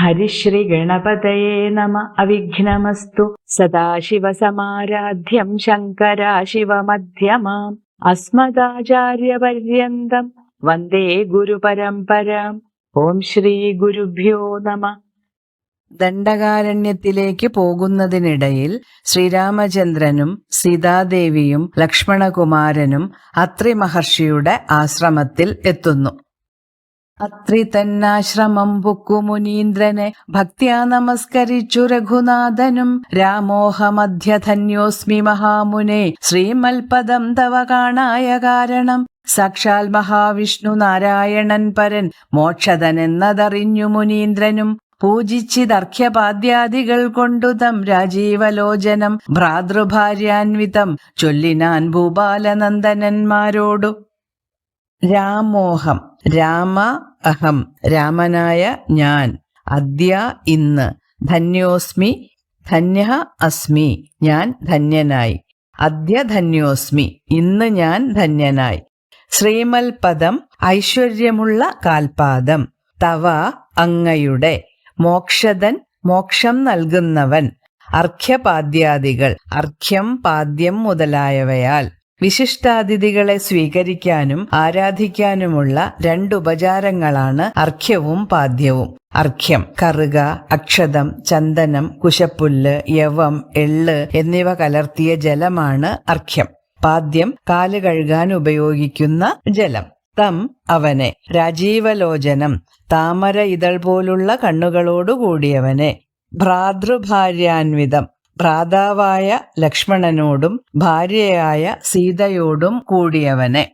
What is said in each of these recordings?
ഹരിശ്രീ ഗണപതയേ നമ. അവിഘ്നമസ്തു. സദാശിവസമാരാധ്യം ശങ്കരാശിവമധ്യമാം അസ്മദാചാര്യപര്യന്തം വന്ദേ ഗുരുപരമ്പരാം. ഓം ശ്രീ ഗുരുഭ്യോ നമ. ദണ്ഡകാരണ്യത്തിലേക്ക് പോകുന്നതിനിടയിൽ ശ്രീരാമചന്ദ്രനും സീതാദേവിയും ലക്ഷ്മണകുമാരനും അത്രി മഹർഷിയുടെ ആശ്രമത്തിൽ എത്തുന്നു. അത്രി തന്നാശ്രമം പുക്കു മുനീന്ദ്രനെ ഭക്ത്യാ നമസ്കരിച്ചു രഘുനാഥനും. രാമോഹമധ്യധന്യോസ്മി മഹാമുനെ ശ്രീമൽപദം തവ കാണായ കാരണം. സാക്ഷാൽ മഹാവിഷ്ണു നാരായണൻ പരൻ മോക്ഷതനെന്നതറിഞ്ഞു മുനീന്ദ്രനും. പൂജിച്ചിതർഘ്യപാദ്യാദികൾ കൊണ്ടു തം രാജീവലോചനം ഭ്രാതൃഭാര്യാൻവിതം ചൊല്ലിനാൻ ഭൂപാലനന്ദനന്മാരോടു. രാമോഹം, രാമ അഹം, രാമനായ ഞാൻ, അദ്യ ഇന്ന്, ധന്യോസ്മി ധന്യ അസ്മി, ഞാൻ ധന്യനായി, അദ്യ ധന്യോസ്മി, ഇന്ന് ഞാൻ ധന്യനായി. ശ്രീമൽപദം, ഐശ്വര്യമുള്ള കാൽപാദം, തവ അങ്ങയുടെ, മോക്ഷദൻ മോക്ഷം നൽകുന്നവൻ, അർഘ്യപാദ്യാദികൾ അർഘ്യം പാദ്യം മുതലായവയാൽ വിശിഷ്ടാതിഥികളെ സ്വീകരിക്കാനും ആരാധിക്കാനുമുള്ള രണ്ടുപചാരങ്ങളാണ് അർഘ്യവും പാദ്യവും. അർഘ്യം കറുക, അക്ഷതം, ചന്ദനം, കുശപ്പുല്ല്, യവം, എള്ള് എന്നിവ കലർത്തിയ ജലമാണ് അർഘ്യം. പാദ്യം കാല് കഴുകാൻ ഉപയോഗിക്കുന്ന ജലം. തം അവനെ, രാജീവലോചനം താമര ഇതൾ പോലുള്ള കണ്ണുകളോടുകൂടിയവനെ, ഭ്രാതൃഭാര്യാൻവിതം ഭ്രാതാവായ ലക്ഷ്മണനോടും ഭാര്യയായ സീതയോടും കൂടിയവനെ.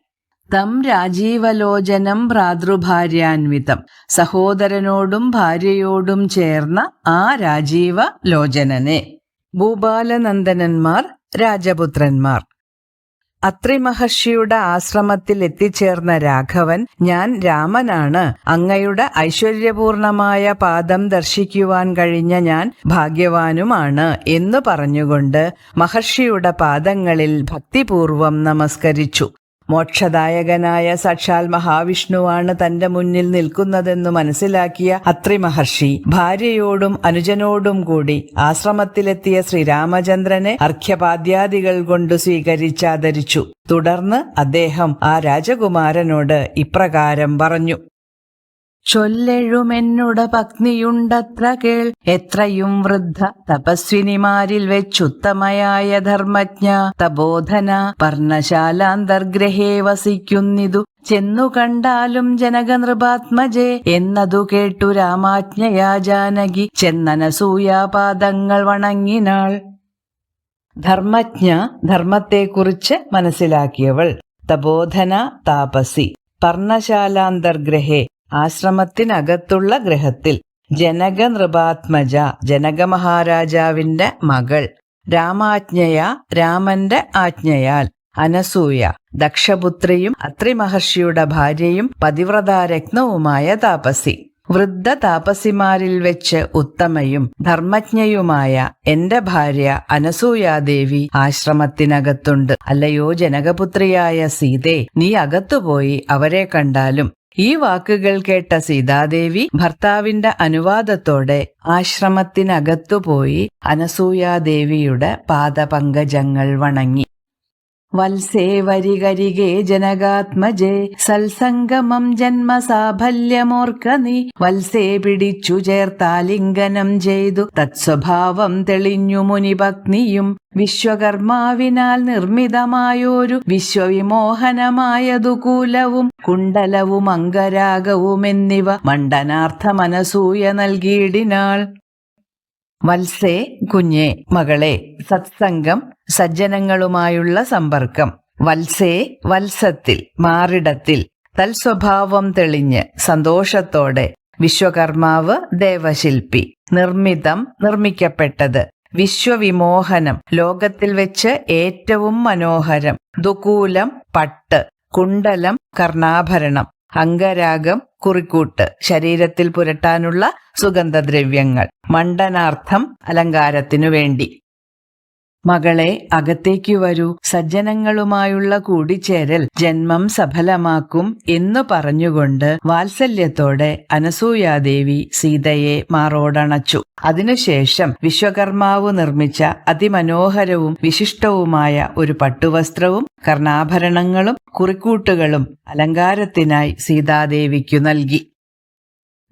തം രാജീവലോചനം ഭ്രാതൃഭാര്യാൻവിതം, സഹോദരനോടും ഭാര്യയോടും ചേർന്ന ആ രാജീവലോചനനെ. ഭൂപാലനന്ദനന്മാർ, രാജപുത്രന്മാർ. അത്രി മഹർഷിയുടെ ആശ്രമത്തിൽ എത്തിച്ചേർന്ന രാഘവൻ, ഞാൻ രാമനാണ്, അങ്ങയുടെ ഐശ്വര്യപൂർണമായ പാദം ദർശിക്കുവാൻ കഴിഞ്ഞ ഞാൻ ഭാഗ്യവാനുമാണ് എന്നു പറഞ്ഞുകൊണ്ട് മഹർഷിയുടെ പാദങ്ങളിൽ ഭക്തിപൂർവം നമസ്കരിച്ചു. മോക്ഷദായകനായ സാക്ഷാൽ മഹാവിഷ്ണുവാണ് തന്റെ മുന്നിൽ നിൽക്കുന്നതെന്നു മനസ്സിലാക്കിയ അത്രി മഹർഷി ഭാര്യയോടും അനുജനോടും കൂടി ആശ്രമത്തിലെത്തിയ ശ്രീരാമചന്ദ്രനെ അർഘ്യപാദ്യാദികൾ കൊണ്ടു സ്വീകരിച്ചാദരിച്ചു. തുടർന്ന് അദ്ദേഹം ആ രാജകുമാരനോട് ഇപ്രകാരം പറഞ്ഞു. ചൊല്ലെഴുമെന്നുട പത്നിയുണ്ടത്ര കേൾ, എത്രയും വൃദ്ധ തപസ്വിനിമാരിൽ വെച്ചുത്തമയായ ധർമ്മജ്ഞ തപോധന പർണശാലാന്തർഗ്രഹേ വസിക്കുന്നിതു. ചെന്നു കണ്ടാലും ജനകനൃപാത്മജേ എന്നതു കേട്ടു രാമാജ്ഞയാ ജാനകി ചെന്നനസൂയാപാദങ്ങൾ വണങ്ങിനാൾ. ധർമ്മജ്ഞ, ധർമ്മത്തെക്കുറിച്ച് മനസ്സിലാക്കിയവൾ. തപോധന, താപസി. പർണശാലാന്തർഗ്രഹേ, ആശ്രമത്തിനകത്തുള്ള ഗ്രഹത്തിൽ. ജനക നൃപാത്മജ, ജനകമഹാരാജാവിന്റെ മകൾ. രാമാജ്ഞയ, രാമന്റെ ആജ്ഞയാൽ. അനസൂയ, ദക്ഷപുത്രിയും അത്രി മഹർഷിയുടെ ഭാര്യയും പതിവ്രതാരത്നവുമായ താപസി. വൃദ്ധ താപസിമാരിൽ വെച്ച് ഉത്തമയും ധർമ്മജ്ഞയുമായ എന്റെ ഭാര്യ അനസൂയാദേവി ആശ്രമത്തിനകത്തുണ്ട്. അല്ലയോ ജനകപുത്രിയായ സീതേ, നീ അകത്തുപോയി അവരെ കണ്ടാലും. ഈ വാക്കുകൾ കേട്ട സീതാദേവി ഭർത്താവിന്റെ അനുവാദത്തോടെ ആശ്രമത്തിനകത്തുപോയി അനസൂയാദേവിയുടെ പാദപങ്കജങ്ങൾ വണങ്ങി. വത്സേ വരികരികേ ജനകാത്മജേ, സൽസംഗമം ജന്മസാഫല്യമോർക്ക നീ. വത്സേ പിടിച്ചു ചേർത്താലിംഗനം ചെയ്തു തത്സ്വഭാവം തെളിഞ്ഞു മുനിപത്നിയും. വിശ്വകർമാവിനാൽ നിർമ്മിതമായോരു വിശ്വവിമോഹനമായതു കൂലവും കുണ്ടലവും അംഗരാഗവും എന്നിവ മണ്ഡനാർത്ഥമനസൂയ നൽകിയിടിനാൾ. വത്സേ, കുഞ്ഞേ, മകളെ. സത്സംഗം, സജ്ജനങ്ങളുമായുള്ള സമ്പർക്കം. വത്സേ, വത്സത്തിൽ, മാറിടത്തിൽ. തൽസ്വഭാവം തെളിഞ്ഞ്, സന്തോഷത്തോടെ. വിശ്വകർമാവ്, ദേവശില്പി. നിർമ്മിതം, നിർമ്മിക്കപ്പെട്ടത്. വിശ്വവിമോഹനം, ലോകത്തിൽ വെച്ച് ഏറ്റവും മനോഹരം. ദുകൂലം, പട്ട്. കുണ്ടലം, കർണാഭരണം. അംഗരാഗം, കുറിക്കൂട്ട്, ശരീരത്തിൽ പുരട്ടാനുള്ള സുഗന്ധദ്രവ്യങ്ങൾ. മണ്ഡനാർത്ഥം, അലങ്കാരത്തിനു വേണ്ടി. മകളെ, അകത്തേക്കു വരൂ, സജ്ജനങ്ങളുമായുള്ള കൂടിച്ചേരൽ ജന്മം സഫലമാക്കും എന്നു പറഞ്ഞുകൊണ്ട് വാത്സല്യത്തോടെ അനസൂയാദേവി സീതയെ മാറോടണച്ചു. അതിനുശേഷം വിശ്വകർമാവ് നിർമ്മിച്ച അതിമനോഹരവും വിശിഷ്ടവുമായ ഒരു പട്ടുവസ്ത്രവും കർണാഭരണങ്ങളും കുറിക്കൂട്ടുകളും അലങ്കാരത്തിനായി സീതാദേവിക്കു നൽകി.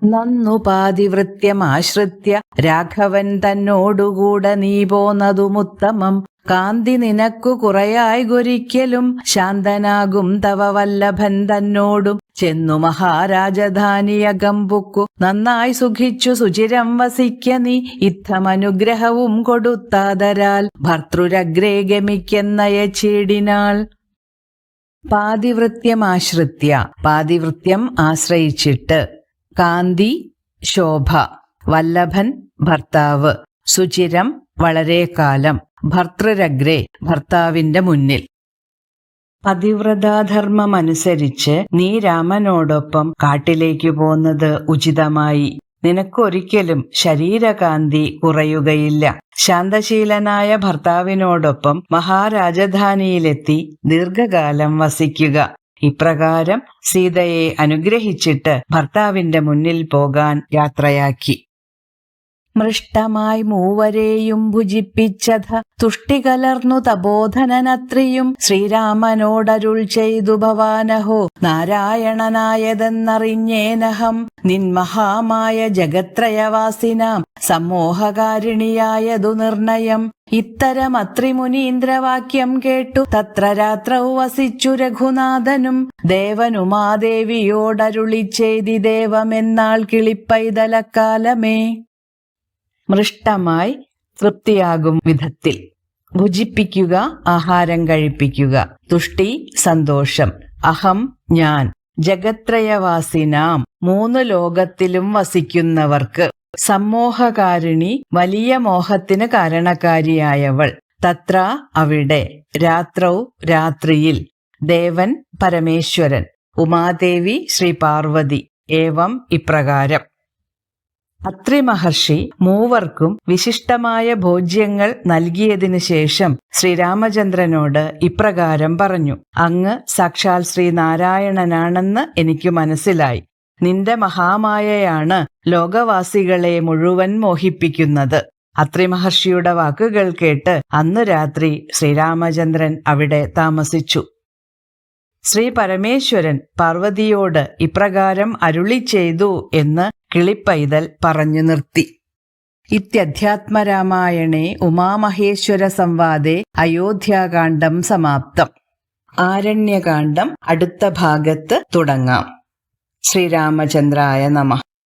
നന്നു പാതിവൃത്യമാശ്രിത്യ രാഘവൻ തന്നോടുകൂടെ നീ പോന്നതുമുത്തമം. കാന്തി നിനക്കു കുറയായി ഗൊരിക്കലും ശാന്തനാകും തവ വല്ലഭൻ തന്നോടും. ചെന്നു മഹാരാജധാനിയകമ്പുക്കു നന്നായി സുഖിച്ചു സുചിരം വസിക്ക നീ. ഇത്തമനുഗ്രഹവും കൊടുത്താതരാൽ ഭർതൃരഗ്രേ ഗമിക്കെന്നയച്ചിടിനാൾ. പാതിവൃത്യമാശ്രിത്യ, പാതിവൃത്യം ആശ്രയിച്ചിട്ട്. കാന്തി ശോഭ, വല്ലഭൻ ഭർത്താവ്, സുചിരം വളരെ കാലം, ഭർതൃരഗ്രേ ഭർത്താവിന്റെ മുന്നിൽ. പതിവ്രതാധർമ്മമനുസരിച്ച് നീ രാമനോടൊപ്പം കാട്ടിലേക്കു പോന്നത് ഉചിതമായി. നിനക്കൊരിക്കലും ശരീരകാന്തി കുറയുകയില്ല. ശാന്തശീലനായ ഭർത്താവിനോടൊപ്പം മഹാരാജധാനിയിലെത്തി ദീർഘകാലം വസിക്കുക. ഇപ്രകാരം സീതയെ അനുഗ്രഹിച്ചിട്ട് ഭർത്താവിന്റെ മുന്നിൽ പോകാൻ യാത്രയാക്കി. മൃഷ്ടമായി മൂവരെയും ഭുജിപ്പിച്ചത തുഷ്ടി കലർന്നു തപോധനനത്രിയും ശ്രീരാമനോടരുൾ ചെയ്തു ഭവാനഹോ നാരായണനായതെന്നറിഞ്ഞേനഹം. നിൻമഹാമായ ജഗത്രയവാസിനാം സമ്മോഹകാരിണിയായതു നിർണയം. ഇത്തരമത്രിമുനീന്ദ്രവാക്യം കേട്ടു തത്ര രാത്രൗ വസിച്ചു രഘുനാഥനും. ദേവനുമാദേവിയോടരുളി ചെയ്തി ദേവമെന്നാൾ കിളിപ്പൈതലക്കാലമേ. മൃഷ്ടമായി തൃപ്തിയാകും വിധത്തിൽ. ഭുജിപ്പിക്കുക, ആഹാരം കഴിപ്പിക്കുക. തുഷ്ടി സന്തോഷം. അഹം ഞാൻ. ജഗത്രയവാസിനാം 3 ലോകത്തിലും വസിക്കുന്നവർക്ക്. സമ്മോഹകാരിണി വലിയ മോഹത്തിന് കാരണക്കാരിയായവൾ. തത്ര അവിടെ. രാത്രൗ രാത്രിയിൽ. ദേവൻ പരമേശ്വരൻ. ഉമാദേവി ശ്രീ പാർവതി. ഏവം ഇപ്രകാരം. അത്രി മഹർഷി മൂവർക്കും വിശിഷ്ടമായ ഭോജ്യങ്ങൾ നൽകിയതിനു ശേഷം ശ്രീരാമചന്ദ്രനോട് ഇപ്രകാരം പറഞ്ഞു. അങ്ങ് സാക്ഷാൽ ശ്രീനാരായണനാണെന്ന് എനിക്ക് മനസ്സിലായി. നിന്റെ മഹാമായയാണ് ലോകവാസികളെ മുഴുവൻ മോഹിപ്പിക്കുന്നത്. അത്രി മഹർഷിയുടെ വാക്കുകൾ കേട്ട് അന്നു രാത്രി ശ്രീരാമചന്ദ്രൻ അവിടെ താമസിച്ചു. ശ്രീ പരമേശ്വരൻ പാർവതിയോട് ഇപ്രകാരം അരുളി ചെയ്തു എന്ന് കിളിപ്പൈതൽ പറഞ്ഞു നിർത്തി. ഇത്യധ്യാത്മരാമായണേ ഉമാമഹേശ്വര സംവാദേ അയോധ്യാകാന്ഡം സമാപ്തം. ആരണ്യകാന്ഡം അടുത്ത ഭാഗത്ത് തുടങ്ങാം. ശ്രീരാമചന്ദ്രായ നമഃ.